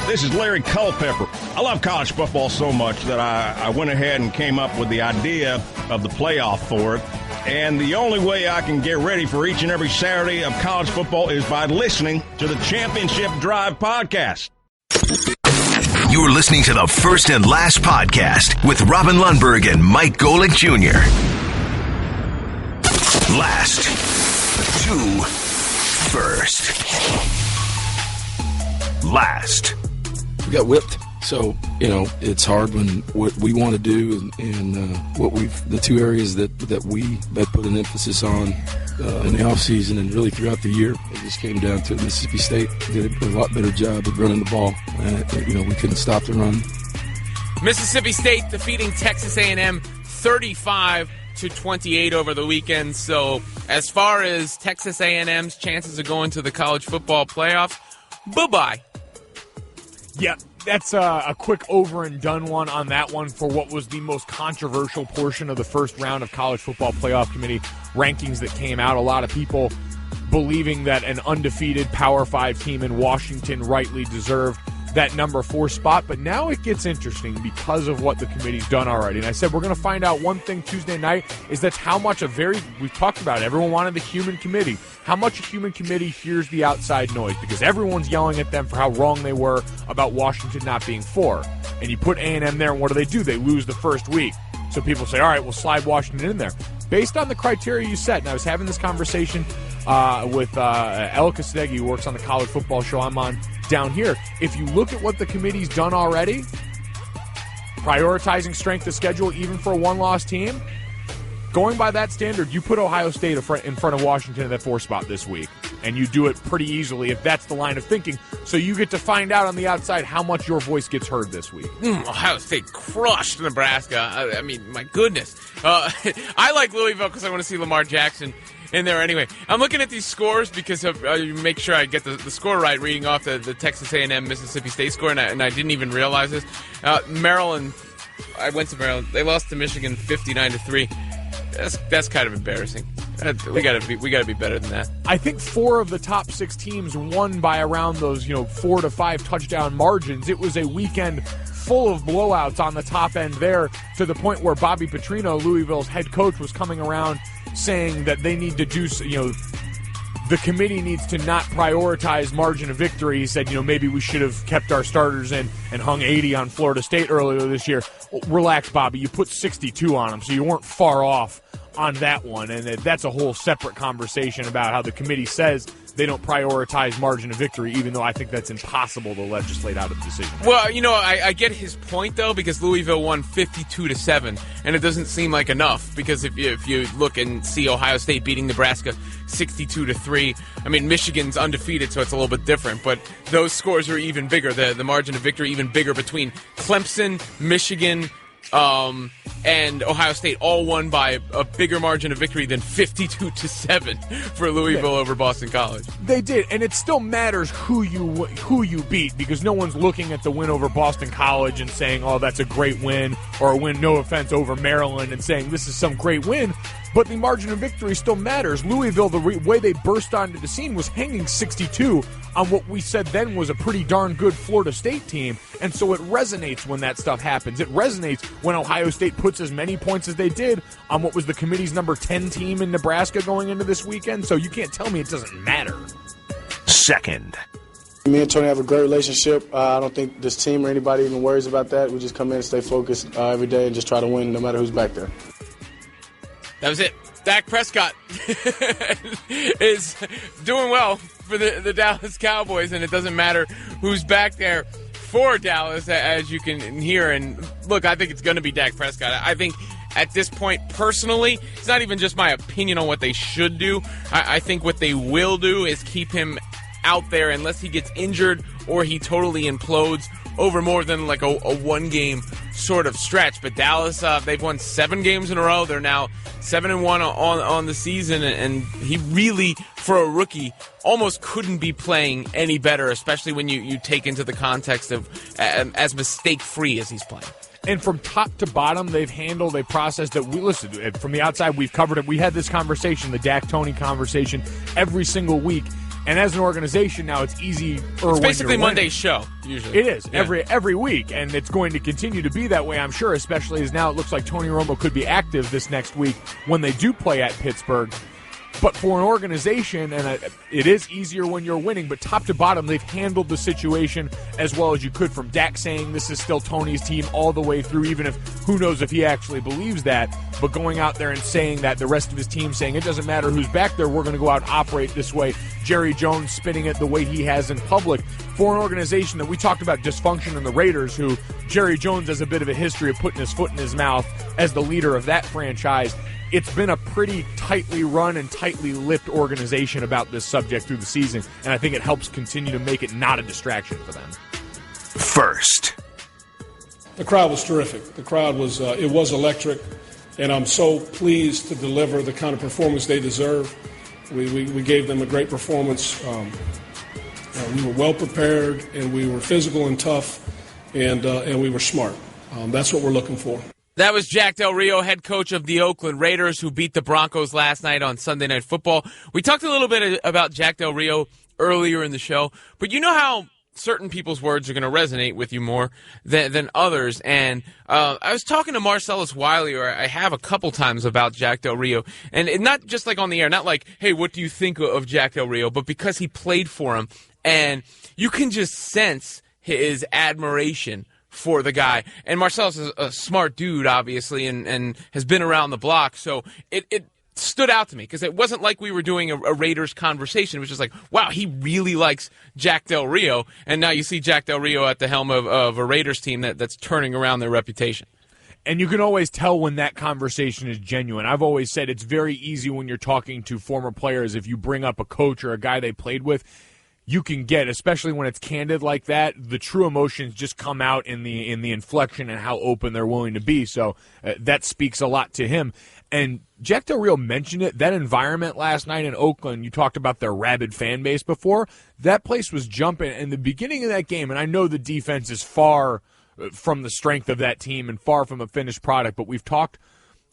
This is Larry Culpepper. I love college football so much that I went ahead and came up with the idea of the playoff for it. And the only way I can get ready for each and every Saturday of college football is by listening to the Championship Drive podcast. You're listening to the First and Last podcast with Robin Lundberg and Mike Golic Jr. Last to first. Last. We got whipped, so it's hard when what we want to do and what the two areas that we have put an emphasis on in the offseason and really throughout the year. It just came down to Mississippi State did a lot better job of running the ball. We couldn't stop the run. Mississippi State defeating Texas A&M 35-28 over the weekend. So as far as Texas A&M's chances of going to the college football playoff, bye-bye. Yeah, that's a quick over and done one on that one for what was the most controversial portion of the first round of College Football Playoff Committee rankings that came out. A lot of people believing that an undefeated Power 5 team in Washington rightly deserved that number 4 spot, but now it gets interesting because of what the committee's done already. And I said we're going to find out one thing Tuesday night is that's how much we've talked about it. Everyone wanted the human committee. How much a human committee hears the outside noise, because everyone's yelling at them for how wrong they were about Washington not being 4. And you put A&M there, and what do? They lose the first week. So people say, all right, we'll slide Washington in there. Based on the criteria you set, and I was having this conversation with El Castegui, who works on the college football show I'm on down here. If you look at what the committee's done already, prioritizing strength of schedule even for a one-loss team, going by that standard, you put Ohio State in front of Washington in that 4 spot this week, and you do it pretty easily if that's the line of thinking. So you get to find out on the outside how much your voice gets heard this week. Ohio State crushed Nebraska. I mean, my goodness. I like Louisville because I want to see Lamar Jackson in there anyway. I'm looking at these scores because of make sure I get the score right, reading off the Texas A&M Mississippi State score, and I didn't even realize this. Maryland, I went to Maryland. They lost to Michigan 59-3. That's kind of embarrassing. We got to be better than that. I think 4 of the top 6 teams won by around those 4 to 5 touchdown margins. It was a weekend full of blowouts on the top end there, to the point where Bobby Petrino, Louisville's head coach, was coming around saying that they need to do, the committee needs to not prioritize margin of victory. He said, maybe we should have kept our starters in and hung 80 on Florida State earlier this year. Well, relax, Bobby. You put 62 on them, so you weren't far off on that one. And that's a whole separate conversation about how the committee says they don't prioritize margin of victory, even though I think that's impossible to legislate out of the decision. Well, I get his point, though, because Louisville won 52-7, and it doesn't seem like enough, because if you look and see Ohio State beating Nebraska 62-3, I mean, Michigan's undefeated, so it's a little bit different, but those scores are even bigger. The margin of victory even bigger between Clemson, Michigan, and Ohio State all won by a bigger margin of victory than 52-7 for Louisville over Boston College. They did, and it still matters who you beat, because no one's looking at the win over Boston College and saying, oh, that's a great win, or a win, no offense, over Maryland, and saying this is some great win. But the margin of victory still matters. Louisville, the way they burst onto the scene was hanging 62 on what we said then was a pretty darn good Florida State team. And so it resonates when that stuff happens. It resonates when Ohio State puts as many points as they did on what was the committee's number 10 team in Nebraska going into this weekend. So you can't tell me it doesn't matter. Second. Me and Tony have a great relationship. I don't think this team or anybody even worries about that. We just come in and stay focused every day and just try to win no matter who's back there. That was it. Dak Prescott is doing well for the Dallas Cowboys, and it doesn't matter who's back there for Dallas, as you can hear. And look, I think it's going to be Dak Prescott. I think at this point, personally, it's not even just my opinion on what they should do. I think what they will do is keep him out there unless he gets injured or he totally implodes over more than like a one-game sort of stretch. But Dallas, they've won 7 games in a row. They're now 7-1 on the season, and he really, for a rookie, almost couldn't be playing any better, especially when you take into the context of as mistake-free as he's playing. And from top to bottom, they've handled a process that from the outside, we've covered it. We had this conversation, the Dak Tony conversation, every single week. And as an organization now, it's easy. It's basically Monday's show, usually. It is, every week, and it's going to continue to be that way, I'm sure, especially as now it looks like Tony Romo could be active this next week when they do play at Pittsburgh. But for an organization, and it is easier when you're winning, but top to bottom, they've handled the situation as well as you could, from Dak saying this is still Tony's team all the way through, even if who knows if he actually believes that, but going out there and saying that, the rest of his team saying it doesn't matter who's back there, we're going to go out and operate this way. Jerry Jones spinning it the way he has in public. For an organization that we talked about dysfunction in the Raiders, who Jerry Jones has a bit of a history of putting his foot in his mouth as the leader of that franchise, it's been a pretty tightly run and tightly lipped organization about this subject through the season, and I think it helps continue to make it not a distraction for them. First. The crowd was terrific. The crowd was it was electric, and I'm so pleased to deliver the kind of performance they deserve. We gave them a great performance. We were well prepared, and we were physical and tough, and we were smart. That's what we're looking for. That was Jack Del Rio, head coach of the Oakland Raiders, who beat the Broncos last night on Sunday Night Football. We talked a little bit about Jack Del Rio earlier in the show, but you know how certain people's words are going to resonate with you more than others. And I was talking to Marcellus Wiley, or I have a couple times, about Jack Del Rio, and not just like on the air, not like, hey, what do you think of Jack Del Rio, but because he played for him, and you can just sense his admiration for the guy. And Marcellus is a smart dude, obviously, and has been around the block. So it stood out to me, because it wasn't like we were doing a Raiders conversation. It was just like, wow, he really likes Jack Del Rio. And now you see Jack Del Rio at the helm of a Raiders team that's turning around their reputation. And you can always tell when that conversation is genuine. I've always said it's very easy when you're talking to former players, if you bring up a coach or a guy they played with, you can get, especially when it's candid like that, the true emotions just come out in the inflection and how open they're willing to be. So that speaks a lot to him. And Jack Del Rio mentioned it, that environment last night in Oakland, you talked about their rabid fan base before, that place was jumping. In the beginning of that game, and I know the defense is far from the strength of that team and far from a finished product, but we've talked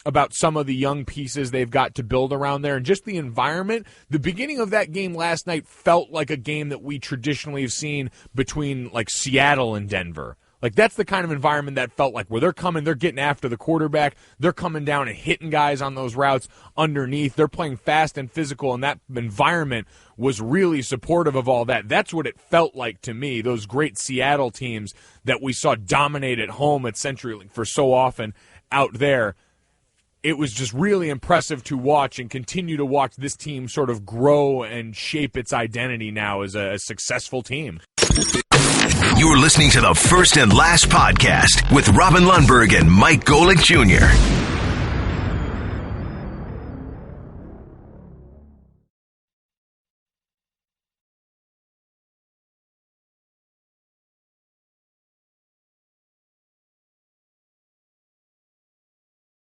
about some of the young pieces they've got to build around there and just the environment. The beginning of that game last night felt like a game that we traditionally have seen between like Seattle and Denver. Like, that's the kind of environment that felt like, where they're coming, they're getting after the quarterback, they're coming down and hitting guys on those routes underneath, they're playing fast and physical, and that environment was really supportive of all that. That's what it felt like to me, those great Seattle teams that we saw dominate at home at CenturyLink for so often out there. It was just really impressive to watch and continue to watch this team sort of grow and shape its identity now as a successful team. You're listening to the First and Last Podcast with Robin Lundberg and Mike Golic Jr.